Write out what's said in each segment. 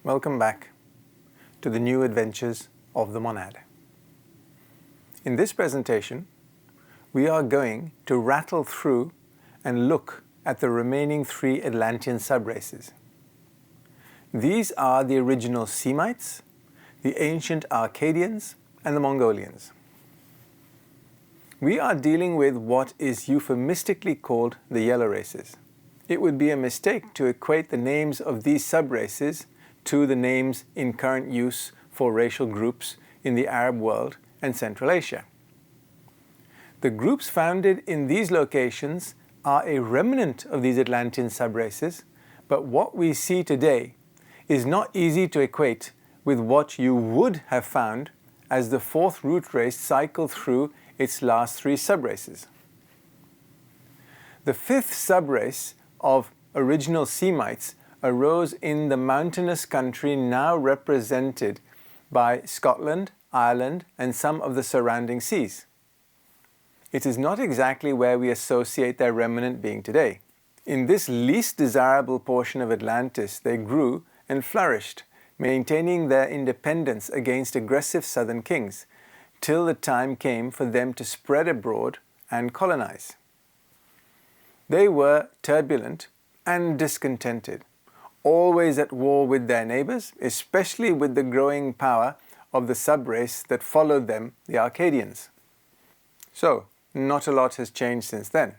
Welcome back to the new adventures of the monad. In this presentation, we are going to rattle through and look at the remaining 3 Atlantean sub-races. These are the original Semites, the ancient Akkadians, and the Mongolians. We are dealing with what is euphemistically called the yellow races. It would be a mistake to equate the names of these sub-races to the names in current use for racial groups in the Arab world and Central Asia. The groups founded in these locations are a remnant of these Atlantean sub-races, but what we see today is not easy to equate with what you would have found as the 4th root race cycled through its last 3 sub-races. The 5th sub-race of original Semites arose in the mountainous country now represented by Scotland, Ireland, and some of the surrounding seas. It is not exactly where we associate their remnant being today. In this least desirable portion of Atlantis, they grew and flourished, maintaining their independence against aggressive southern kings, till the time came for them to spread abroad and colonize. They were turbulent and discontented, always at war with their neighbors, especially with the growing power of the sub-race that followed them, the Akkadians. So, not a lot has changed since then.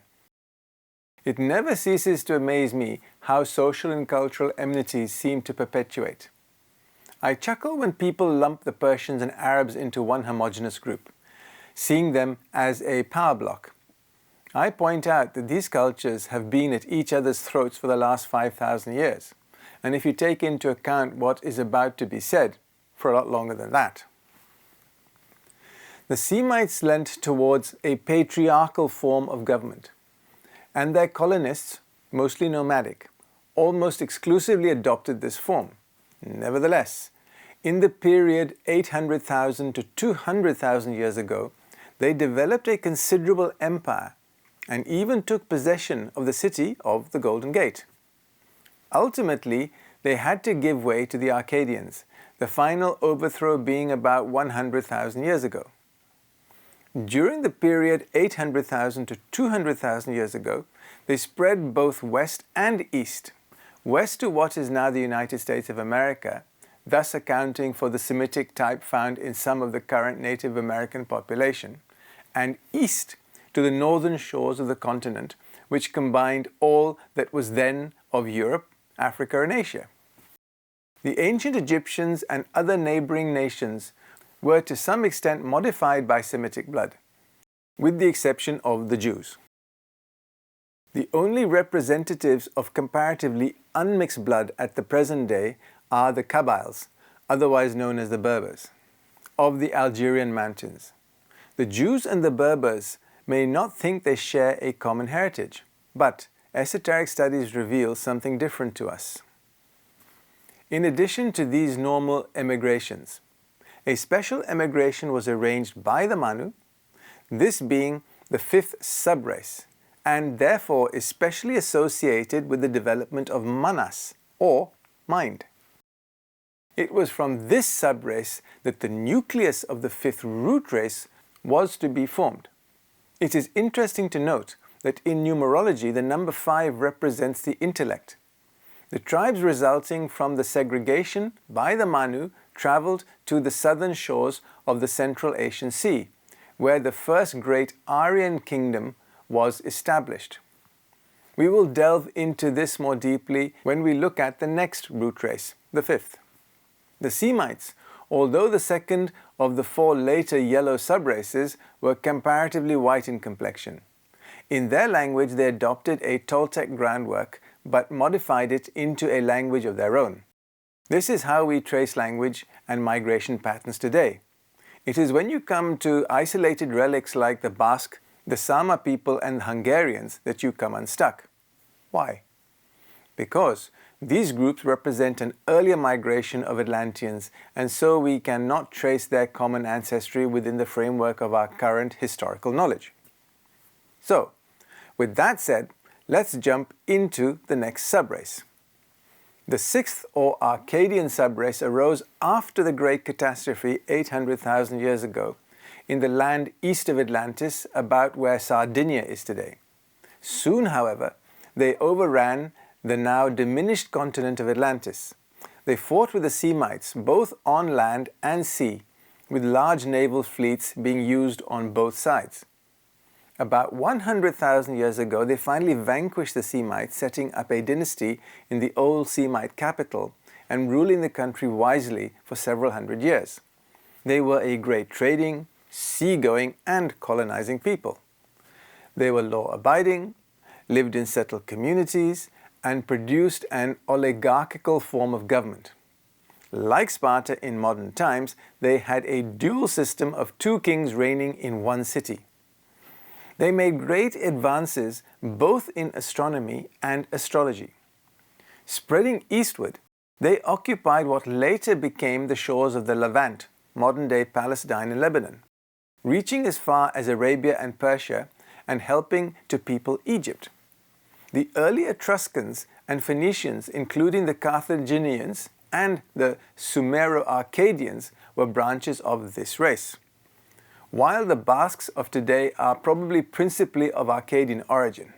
It never ceases to amaze me how social and cultural enmities seem to perpetuate. I chuckle when people lump the Persians and Arabs into one homogeneous group, seeing them as a power block. I point out that these cultures have been at each other's throats for the last 5,000 years, and if you take into account what is about to be said, for a lot longer than that. The Semites leant towards a patriarchal form of government, and their colonists, mostly nomadic, almost exclusively adopted this form. Nevertheless, in the period 800,000 to 200,000 years ago, they developed a considerable empire and even took possession of the city of the Golden Gate. Ultimately, they had to give way to the Akkadians, the final overthrow being about 100,000 years ago. During the period 800,000 to 200,000 years ago, they spread both west and east, west to what is now the United States of America, thus accounting for the Semitic type found in some of the current Native American population, and east to the northern shores of the continent, which combined all that was then of Europe, Africa, and Asia. The ancient Egyptians and other neighboring nations were to some extent modified by Semitic blood, with the exception of the Jews. The only representatives of comparatively unmixed blood at the present day are the Kabyles, otherwise known as the Berbers, of the Algerian mountains. The Jews and the Berbers may not think they share a common heritage, but esoteric studies reveal something different to us. In addition to these normal emigrations, a special emigration was arranged by the Manu, this being the 5th sub-race, and therefore especially associated with the development of manas, or mind. It was from this sub-race that the nucleus of the 5th root race was to be formed. It is interesting to note that in numerology the number 5 represents the intellect. The tribes resulting from the segregation by the Manu traveled to the southern shores of the Central Asian Sea, where the first great Aryan kingdom was established. We will delve into this more deeply when we look at the next root race, the 5th. The Semites, although the second of the 4 later yellow sub-races, were comparatively white in complexion. In their language, they adopted a Toltec groundwork but modified it into a language of their own. This is how we trace language and migration patterns today. It is when you come to isolated relics like the Basque, the Sama people, and the Hungarians that you come unstuck. Why? Because these groups represent an earlier migration of Atlanteans, and so we cannot trace their common ancestry within the framework of our current historical knowledge. So, with that said, let's jump into the next subrace. The sixth or Akkadian subrace arose after the Great Catastrophe 800,000 years ago in the land east of Atlantis, about where Sardinia is today. Soon, however, they overran the now diminished continent of Atlantis. They fought with the Semites both on land and sea, with large naval fleets being used on both sides. About 100,000 years ago, they finally vanquished the Semites, setting up a dynasty in the old Semite capital and ruling the country wisely for several hundred years. They were a great trading, seagoing and colonizing people. They were law-abiding, lived in settled communities, and produced an oligarchical form of government. Like Sparta in modern times, they had a dual system of two kings reigning in one city. They made great advances both in astronomy and astrology. Spreading eastward, they occupied what later became the shores of the Levant, modern-day Palestine and Lebanon, reaching as far as Arabia and Persia and helping to people Egypt. The early Etruscans and Phoenicians, including the Carthaginians and the Sumero-Akkadians, were branches of this race, while the Basques of today are probably principally of Akkadian origin.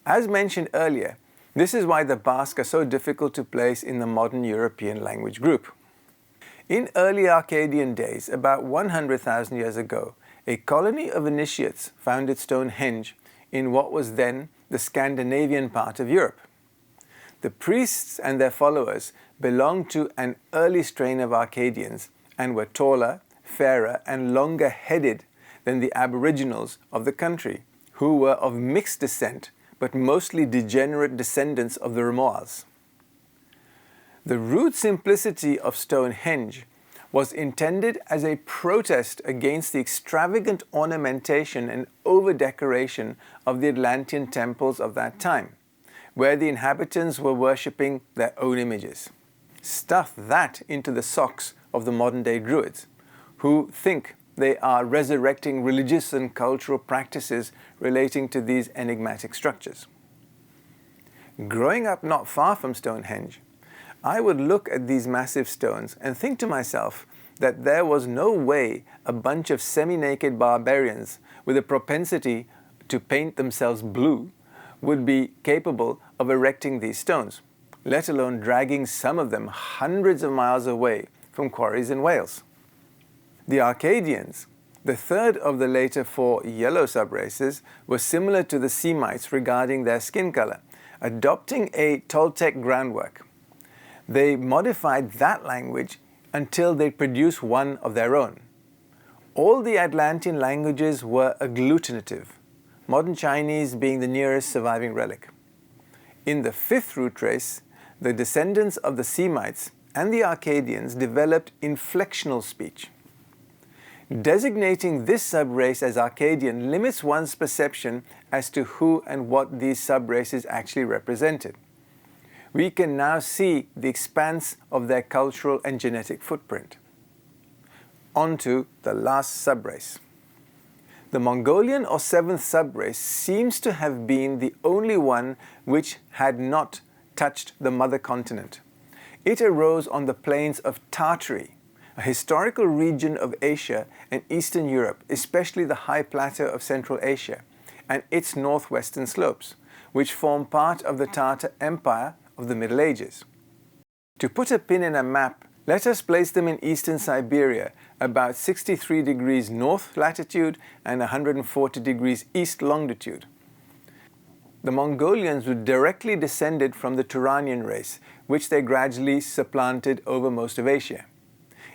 As mentioned earlier, this is why the Basques are so difficult to place in the modern European language group. In early Akkadian days, about 100,000 years ago, a colony of initiates founded Stonehenge in what was then the Scandinavian part of Europe. The priests and their followers belonged to an early strain of Akkadians and were taller, fairer and longer-headed than the aboriginals of the country, who were of mixed descent but mostly degenerate descendants of the Romoals. The rude simplicity of Stonehenge was intended as a protest against the extravagant ornamentation and over-decoration of the Atlantean temples of that time, where the inhabitants were worshipping their own images. Stuff that into the socks of the modern-day Druids, who think they are resurrecting religious and cultural practices relating to these enigmatic structures. Growing up not far from Stonehenge, I would look at these massive stones and think to myself that there was no way a bunch of semi-naked barbarians with a propensity to paint themselves blue would be capable of erecting these stones, let alone dragging some of them hundreds of miles away from quarries in Wales. The Akkadians, the third of the later four yellow subraces, were similar to the Semites regarding their skin color, adopting a Toltec groundwork. They modified that language until they produced one of their own. All the Atlantean languages were agglutinative, modern Chinese being the nearest surviving relic. In the fifth root race, the descendants of the Semites and the Akkadians developed inflectional speech. Designating this subrace as Akkadian limits one's perception as to who and what these subraces actually represented. We can now see the expanse of their cultural and genetic footprint. On to the last subrace. The Mongolian or seventh subrace seems to have been the only one which had not touched the mother continent. It arose on the plains of Tartary, a historical region of Asia and Eastern Europe, especially the high plateau of Central Asia and its northwestern slopes, which form part of the Tatar Empire of the Middle Ages. To put a pin in a map, let us place them in eastern Siberia, about 63 degrees north latitude and 140 degrees east longitude. The Mongolians were directly descended from the Turanian race, which they gradually supplanted over most of Asia.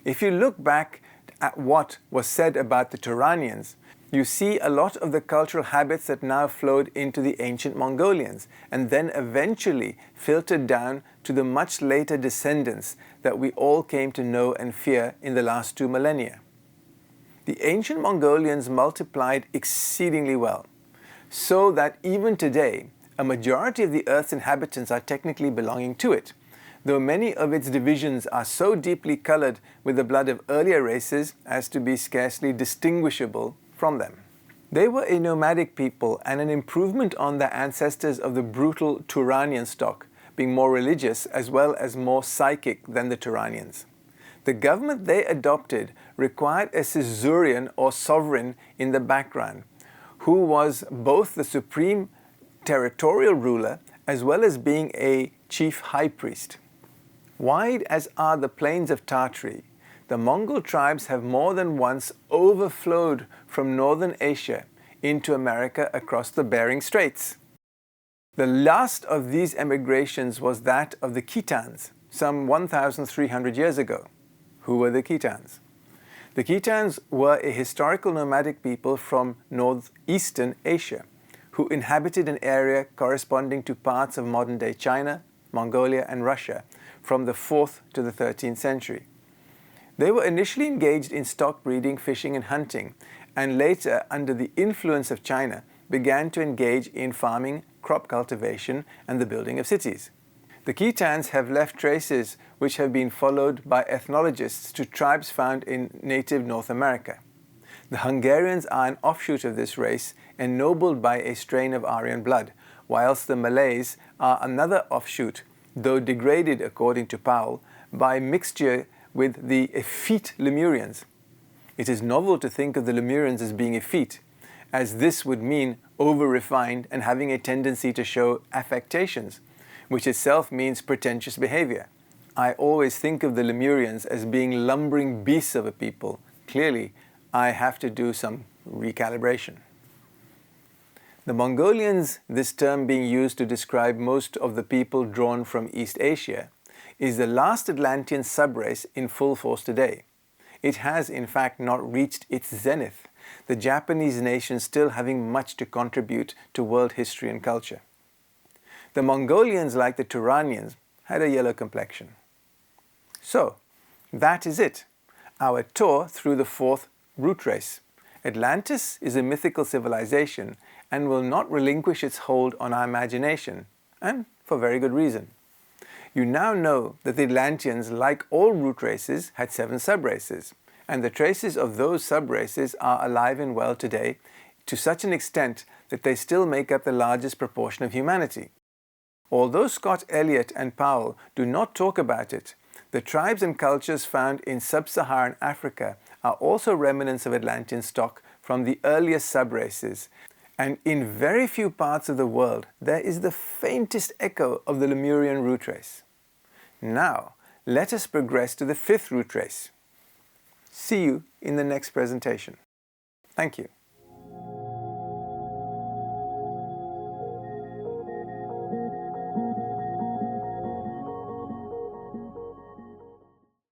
If you look back at what was said about the Turanians, you see a lot of the cultural habits that now flowed into the ancient Mongolians and then eventually filtered down to the much later descendants that we all came to know and fear in the last 2 millennia. The ancient Mongolians multiplied exceedingly well, so that even today, a majority of the Earth's inhabitants are technically belonging to it, though many of its divisions are so deeply colored with the blood of earlier races as to be scarcely distinguishable from them. They were a nomadic people and an improvement on their ancestors of the brutal Turanian stock, being more religious as well as more psychic than the Turanians. The government they adopted required a Caesarian or sovereign in the background, who was both the supreme territorial ruler as well as being a chief high priest. Wide as are the plains of Tartary, the Mongol tribes have more than once overflowed from northern Asia into America across the Bering Straits. The last of these emigrations was that of the Khitans, some 1,300 years ago. Who were the Khitans? The Khitans were a historical nomadic people from northeastern Asia, who inhabited an area corresponding to parts of modern-day China, Mongolia, and Russia from the 4th to the 13th century. They were initially engaged in stock breeding, fishing, and hunting, and later, under the influence of China, began to engage in farming, crop cultivation, and the building of cities. The Khitans have left traces which have been followed by ethnologists to tribes found in native North America. The Hungarians are an offshoot of this race, ennobled by a strain of Aryan blood, whilst the Malays are another offshoot, though degraded, according to Powell, by mixture with the effete Lemurians. It is novel to think of the Lemurians as being effete, as this would mean over-refined and having a tendency to show affectations, which itself means pretentious behavior. I always think of the Lemurians as being lumbering beasts of a people. Clearly, I have to do some recalibration. The Mongolians, this term being used to describe most of the people drawn from East Asia, is the last Atlantean sub-race in full force today. It has, in fact, not reached its zenith, the Japanese nation still having much to contribute to world history and culture. The Mongolians, like the Turanians, had a yellow complexion. So, that is it, our tour through the fourth root race. Atlantis is a mythical civilization and will not relinquish its hold on our imagination, and for very good reason. You now know that the Atlanteans, like all root races, had 7 sub-races, and the traces of those sub-races are alive and well today to such an extent that they still make up the largest proportion of humanity. Although Scott Elliott and Powell do not talk about it, the tribes and cultures found in sub-Saharan Africa are also remnants of Atlantean stock from the earliest sub-races, and in very few parts of the world there is the faintest echo of the Lemurian root race. Now, let us progress to the 5th root race. See you in the next presentation. Thank you.